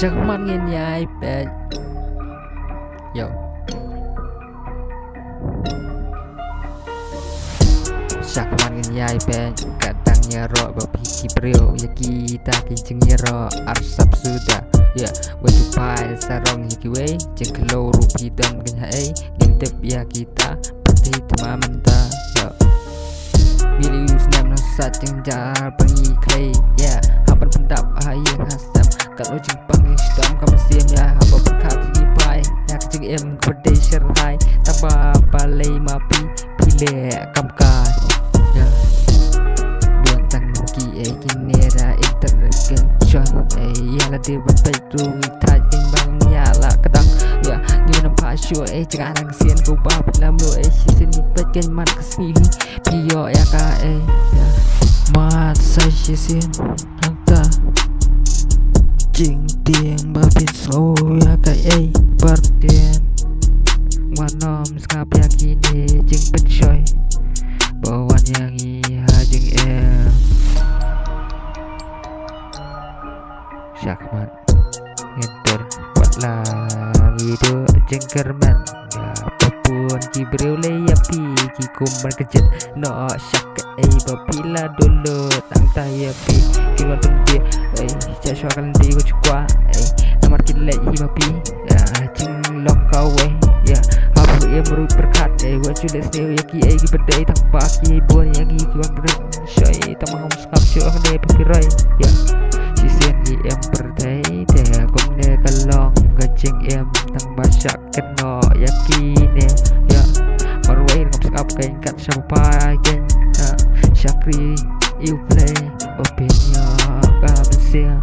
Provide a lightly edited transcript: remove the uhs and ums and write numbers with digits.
Chắc mắt nghe nhai bè. Yo. Chắc mắt nghe nhai bè. Katanya roh berpikir beliau. Ya kita kincingnya roh arsap sudah. Ya, waktu pai sarong hikiwe. Jeng kalau rupi dan kenyai. Ngintip ya kita pasti tema mentah. Yo. Bila usnam nasat jeng jar pergi clay. Ya, hapan pendap ayah hasam. Kalau jeng panggil stom kamu siam ya. Hapa berkat di pai. Ya kecing em kepada syarhai. Tambah balai mapi pilih kamkan. Ya. Buat tangan ki kinera intergention. Ya lah dia berbaik tu tak timbang ya lah kadang. Ya gimana pasyo jangan nangsian kau bapak lamu season ni bagian mat kesini. Pio ya ka ya. Mat sai season nangta. Jing tiang babin so ya ka berdian. Wanom skap ya kini jing pencoy. Bawan yang iha jing Syakman ngenter buat lagi tu jengkerman ya apapun ki bereulai api ki kumban kejut no syak babila dulu tang tai api ki ngon dia cak syuakan di ko cukwa nomor kilai api ya jing long kau ya apa ia meru berkat buat jules ni ya ki ki bedai tak paki buat yang ki wan ber syai tamang skap syuak dei pikirai ya sisen ni em berdai deh komne kalong gajeng em tang basak keno yakine ya marwai ngap skap kain kat sampai gen syakri you play openya ka besia